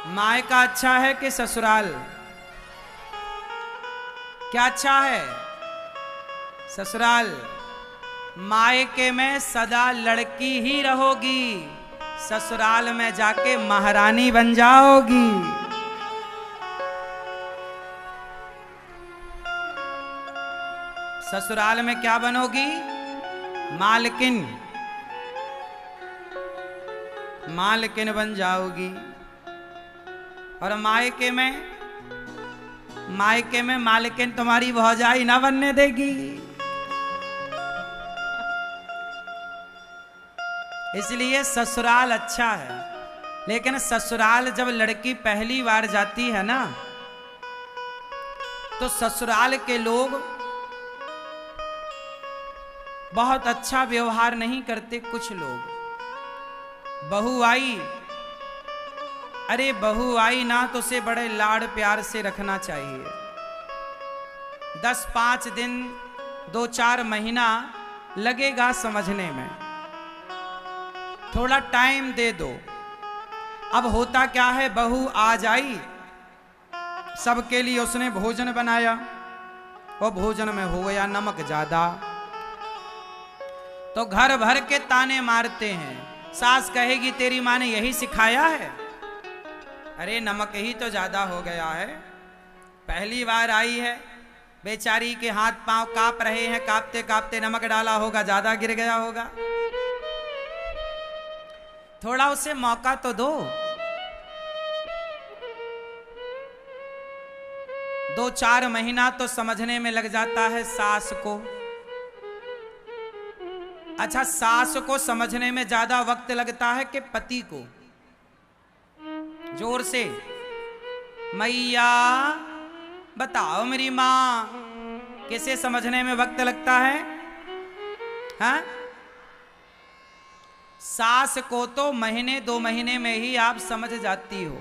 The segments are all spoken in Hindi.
मायका अच्छा है कि ससुराल? क्या अच्छा है? ससुराल। मायके में सदा लड़की ही रहोगी, ससुराल में जाके महारानी बन जाओगी। ससुराल में क्या बनोगी? मालकिन। मालकिन बन जाओगी। और मायके में मालकिन तुम्हारी भौजाई ना बनने देगी। इसलिए ससुराल अच्छा है। लेकिन ससुराल जब लड़की पहली बार जाती है ना, तो ससुराल के लोग बहुत अच्छा व्यवहार नहीं करते। कुछ लोग, बहू आई, अरे बहू आई ना तो उसे बड़े लाड़ प्यार से रखना चाहिए। 10-5 दिन 2-4 महीना लगेगा समझने में, थोड़ा टाइम दे दो। अब होता क्या है, बहू आ जाई, सबके लिए उसने भोजन बनाया, वो भोजन में हो गया नमक ज्यादा, तो घर भर के ताने मारते हैं। सास कहेगी तेरी माँ ने यही सिखाया है? अरे नमक ही तो ज्यादा हो गया है, पहली बार आई है, बेचारी के हाथ पांव कांप रहे हैं, कांपते कांपते नमक डाला होगा, ज्यादा गिर गया होगा। थोड़ा उसे मौका तो दो। 2-4 महीना तो समझने में लग जाता है सास को। अच्छा, सास को समझने में ज्यादा वक्त लगता है कि पति को? जोर से मैया बताओ मेरी माँ, किसे समझने में वक्त लगता है? हाँ? सास को तो महीने 2 महीने में ही आप समझ जाती हो,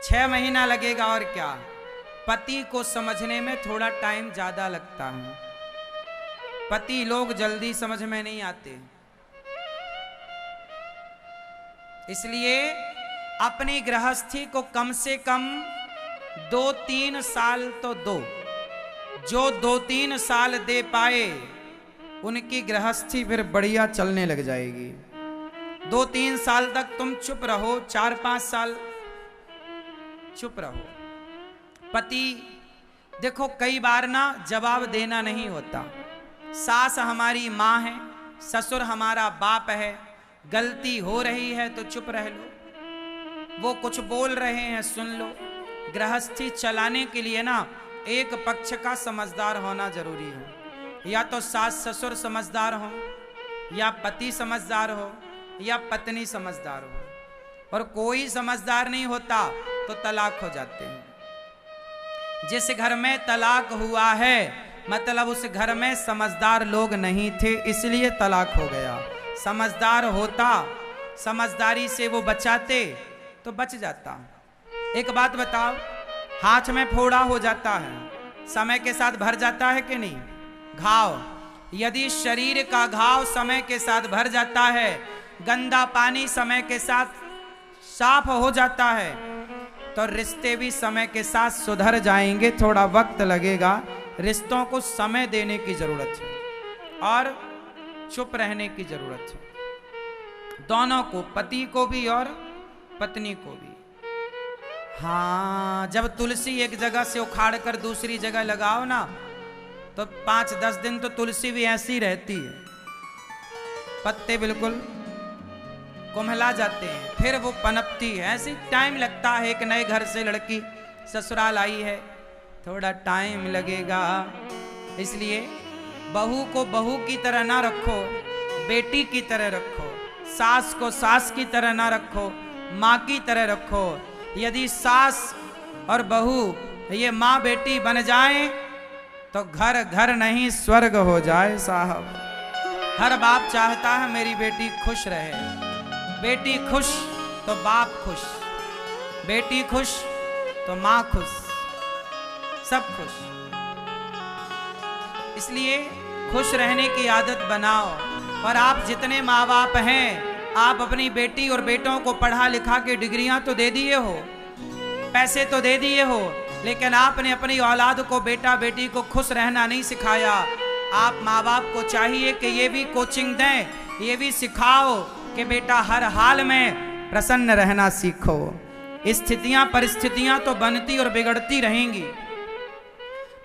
6 महीना लगेगा और क्या। पति को समझने में थोड़ा टाइम ज्यादा लगता है। पति लोग जल्दी समझ में नहीं आते। इसलिए अपनी गृहस्थी को कम से कम 2-3 साल तो दो। जो 2-3 साल दे पाए उनकी गृहस्थी फिर बढ़िया चलने लग जाएगी। 2-3 साल तक तुम चुप रहो, 4-5 साल चुप रहो। पति देखो, कई बार ना जवाब देना नहीं होता। सास हमारी माँ है, ससुर हमारा बाप है, गलती हो रही है तो चुप रह लो, वो कुछ बोल रहे हैं सुन लो। गृहस्थी चलाने के लिए ना एक पक्ष का समझदार होना जरूरी है। या तो सास ससुर समझदार हो, या पति समझदार हो, या पत्नी समझदार हो। और कोई समझदार नहीं होता तो तलाक हो जाते हैं। जिस घर में तलाक हुआ है मतलब उस घर में समझदार लोग नहीं थे, इसलिए तलाक हो गया। समझदार होता, समझदारी से वो बचाते तो बच जाता। एक बात बताओ, हाथ में फोड़ा हो जाता है, समय के साथ भर जाता है कि नहीं? घाव, यदि शरीर का घाव समय के साथ भर जाता है, गंदा पानी समय के साथ साफ हो जाता है, तो रिश्ते भी समय के साथ सुधर जाएंगे। थोड़ा वक्त लगेगा, रिश्तों को समय देने की जरूरत है और चुप रहने की जरूरत है, दोनों को, पति को भी और पत्नी को भी। हाँ, जब तुलसी एक जगह से उखाड़ कर दूसरी जगह लगाओ ना, तो 5-10 दिन तो तुलसी भी ऐसी रहती है, पत्ते बिल्कुल कुम्हला जाते हैं, फिर वो पनपती है। ऐसी टाइम लगता है। एक नए घर से लड़की ससुराल आई है, थोड़ा टाइम लगेगा। इसलिए बहू को बहू की तरह ना रखो, बेटी की तरह रखो। सास को सास की तरह ना रखो, माँ की तरह रखो। यदि सास और बहू ये माँ बेटी बन जाएं तो घर घर नहीं स्वर्ग हो जाए साहब। हर बाप चाहता है मेरी बेटी खुश रहे। बेटी खुश तो बाप खुश, बेटी खुश तो माँ खुश, सब खुश। इसलिए खुश रहने की आदत बनाओ। और आप जितने माँ बाप हैं आप अपनी बेटी और बेटों को पढ़ा लिखा के डिग्रियां तो दे दिए हो, पैसे तो दे दिए हो, लेकिन आपने अपनी औलाद को, बेटा बेटी को खुश रहना नहीं सिखाया। आप माँ बाप को चाहिए कि ये भी कोचिंग दें, ये भी सिखाओ कि बेटा हर हाल में प्रसन्न रहना सीखो। स्थितियां परिस्थितियां तो बनती और बिगड़ती रहेंगी।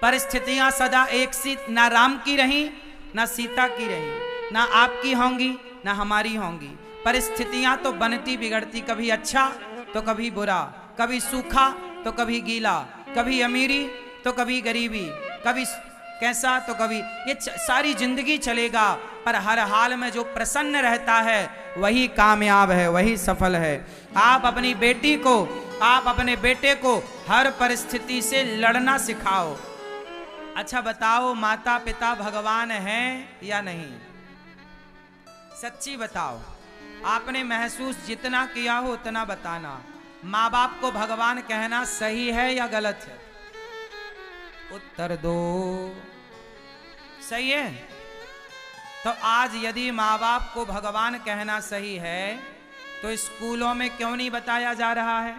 परिस्थितियां सदा एक सी ना राम की रही ना सीता की रही, ना आपकी होंगी ना हमारी होंगी। परिस्थितियां तो बनती बिगड़ती, कभी अच्छा तो कभी बुरा, कभी सूखा तो कभी गीला, कभी अमीरी तो कभी गरीबी, कभी कैसा तो कभी, ये सारी जिंदगी चलेगा। पर हर हाल में जो प्रसन्न रहता है वही कामयाब है, वही सफल है। आप अपनी बेटी को, आप अपने बेटे को हर परिस्थिति से लड़ना सिखाओ। अच्छा बताओ, माता पिता भगवान हैं या नहीं? सच्ची बताओ, आपने महसूस जितना किया हो उतना बताना। माँ बाप को भगवान कहना सही है या गलत है? उत्तर दो। सही है? तो आज यदि माँ बाप को भगवान कहना सही है तो स्कूलों में क्यों नहीं बताया जा रहा है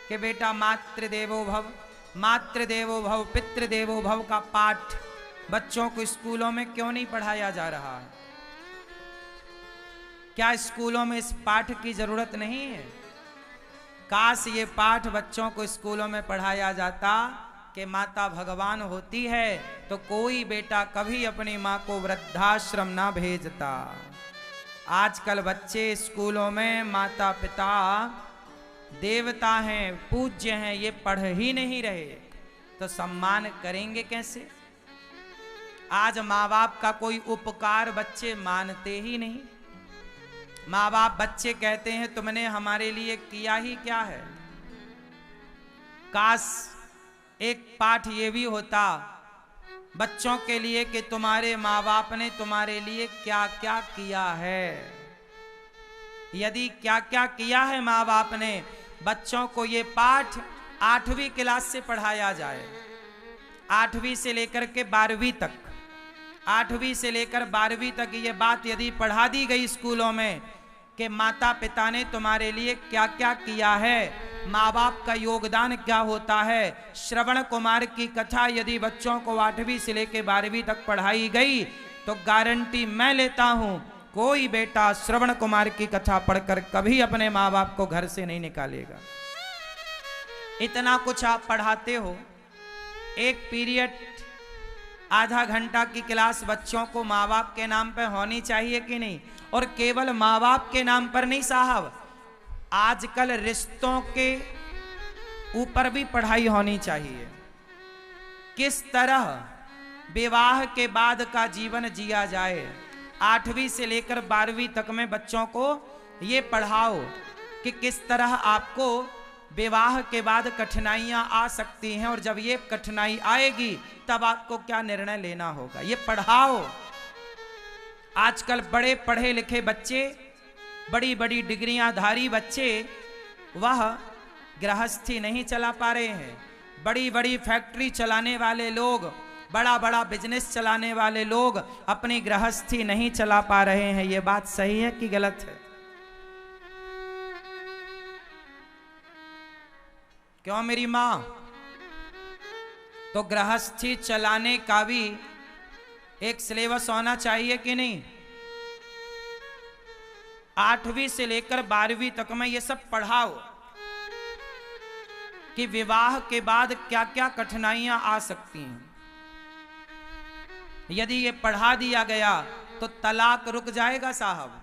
कि बेटा मातृदेवो भव, मातृदेवो भव, पितृदेवो भव का पाठ बच्चों को स्कूलों में क्यों नहीं पढ़ाया जा रहा है? क्या स्कूलों में इस पाठ की जरूरत नहीं है? काश ये पाठ बच्चों को स्कूलों में पढ़ाया जाता कि माता भगवान होती है तो कोई बेटा कभी अपनी माँ को वृद्धाश्रम ना भेजता। आजकल बच्चे स्कूलों में माता पिता देवता हैं, पूज्य हैं, ये पढ़ ही नहीं रहे, तो सम्मान करेंगे कैसे? आज माँ बाप का कोई उपकार बच्चे मानते ही नहीं। माँ बाप, बच्चे कहते हैं तुमने हमारे लिए किया ही क्या है। काश एक पाठ ये भी होता बच्चों के लिए कि तुम्हारे माँ बाप ने तुम्हारे लिए क्या क्या किया है। यदि क्या क्या किया है माँ बाप ने, बच्चों को ये पाठ 8वीं क्लास से पढ़ाया जाए, 8वीं से लेकर के 12वीं तक, 8वीं से लेकर 12वीं तक ये बात यदि पढ़ा दी गई स्कूलों में कि माता पिता ने तुम्हारे लिए क्या क्या किया है, माँ बाप का योगदान क्या होता है। श्रवण कुमार की कथा यदि बच्चों को 8वीं से लेकर 12वीं तक पढ़ाई गई तो गारंटी मैं लेता हूं कोई बेटा श्रवण कुमार की कथा पढ़कर कभी अपने माँ बाप को घर से नहीं निकालेगा। इतना कुछ आप पढ़ाते हो, एक पीरियड आधा घंटा की क्लास बच्चों को माँ बाप के नाम पर होनी चाहिए कि नहीं? और केवल माँ बाप के नाम पर नहीं साहब, आजकल रिश्तों के ऊपर भी पढ़ाई होनी चाहिए। किस तरह विवाह के बाद का जीवन जिया जाए, 8वीं से लेकर 12वीं तक में बच्चों को ये पढ़ाओ कि किस तरह आपको विवाह के बाद कठिनाइयां आ सकती हैं और जब ये कठिनाई आएगी तब आपको क्या निर्णय लेना होगा, ये पढ़ाओ। आजकल बड़े पढ़े लिखे बच्चे, बड़ी बड़ी डिग्रियां धारी बच्चे, वह गृहस्थी नहीं चला पा रहे हैं। बड़ी बड़ी फैक्ट्री चलाने वाले लोग, बड़ा बड़ा बिजनेस चलाने वाले लोग अपनी गृहस्थी नहीं चला पा रहे हैं। ये बात सही है कि गलत है? क्यों मेरी मां? तो गृहस्थी चलाने का भी एक सिलेबस होना चाहिए कि नहीं? 8वीं से लेकर 12वीं तक में ये सब पढ़ाओ कि विवाह के बाद क्या क्या कठिनाइयां आ सकती हैं। यदि ये पढ़ा दिया गया तो तलाक रुक जाएगा साहब।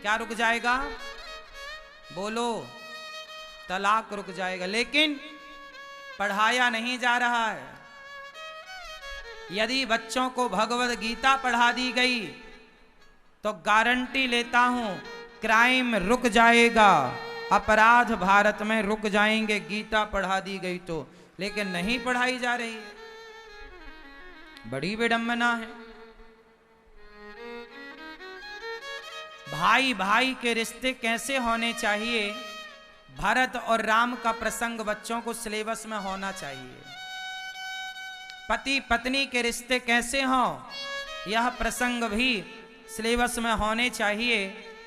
क्या रुक जाएगा? बोलो। तलाक रुक जाएगा। लेकिन पढ़ाया नहीं जा रहा है। यदि बच्चों को भगवद गीता पढ़ा दी गई तो गारंटी लेता हूं क्राइम रुक जाएगा, अपराध भारत में रुक जाएंगे, गीता पढ़ा दी गई तो। लेकिन नहीं पढ़ाई जा रही है, बड़ी विडंबना है। भाई भाई के रिश्ते कैसे होने चाहिए, भरत और राम का प्रसंग बच्चों को सिलेबस में होना चाहिए। पति पत्नी के रिश्ते कैसे हों, यह प्रसंग भी सिलेबस में होने चाहिए।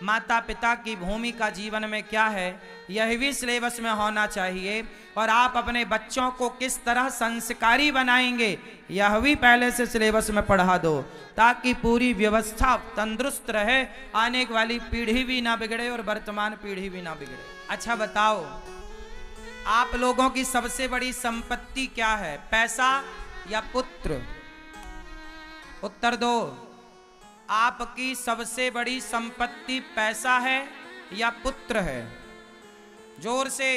माता पिता की भूमिका जीवन में क्या है, यह भी सिलेबस में होना चाहिए। और आप अपने बच्चों को किस तरह संस्कारी बनाएंगे, यह भी पहले से सिलेबस में पढ़ा दो, ताकि पूरी व्यवस्था तंदुरुस्त रहे, आने वाली पीढ़ी भी ना बिगड़े और वर्तमान पीढ़ी भी ना बिगड़े। अच्छा बताओ, आप लोगों की सबसे बड़ी संपत्ति क्या है, पैसा या पुत्र? उत्तर दो। आपकी सबसे बड़ी संपत्ति पैसा है या पुत्र है? जोर से,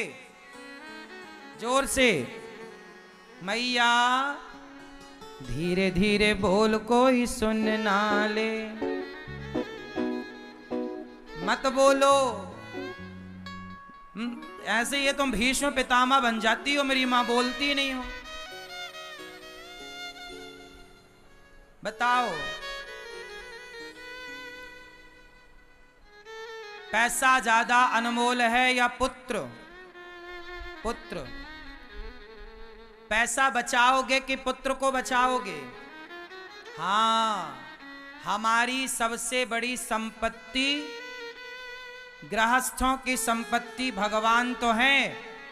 जोर से। मैया धीरे धीरे बोल, कोई सुन ना ले, मत बोलो। ऐसे ये तुम भीष्म पितामह बन जाती हो, मेरी मां बोलती नहीं हो। बताओ, पैसा ज्यादा अनमोल है या पुत्र? पुत्र। पैसा बचाओगे कि पुत्र को बचाओगे? हाँ, हमारी सबसे बड़ी संपत्ति, गृहस्थों की संपत्ति भगवान तो है,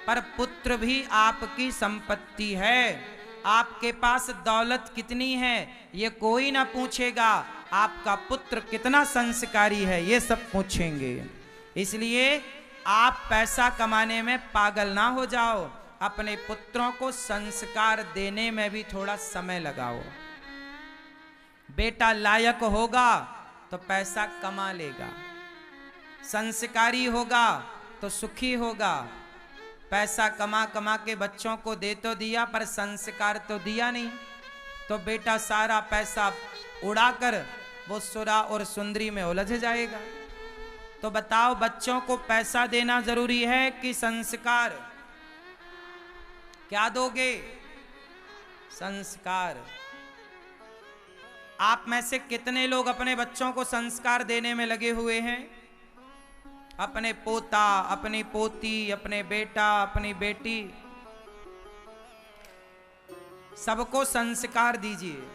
पर पुत्र भी आपकी संपत्ति है। आपके पास दौलत कितनी है ये कोई ना पूछेगा, आपका पुत्र कितना संस्कारी है ये सब पूछेंगे। इसलिए आप पैसा कमाने में पागल ना हो जाओ, अपने पुत्रों को संस्कार देने में भी थोड़ा समय लगाओ। बेटा लायक होगा तो पैसा कमा लेगा, संस्कारी होगा तो सुखी होगा। पैसा कमा कमा के बच्चों को दे तो दिया, पर संस्कार तो दिया नहीं, तो बेटा सारा पैसा उड़ाकर वो सुरा और सुंदरी में उलझ जाएगा। तो बताओ, बच्चों को पैसा देना जरूरी है कि संस्कार? क्या दोगे? संस्कार। आप में से कितने लोग अपने बच्चों को संस्कार देने में लगे हुए हैं? अपने पोता, अपनी पोती, अपने बेटा, अपनी बेटी, सबको संस्कार दीजिए।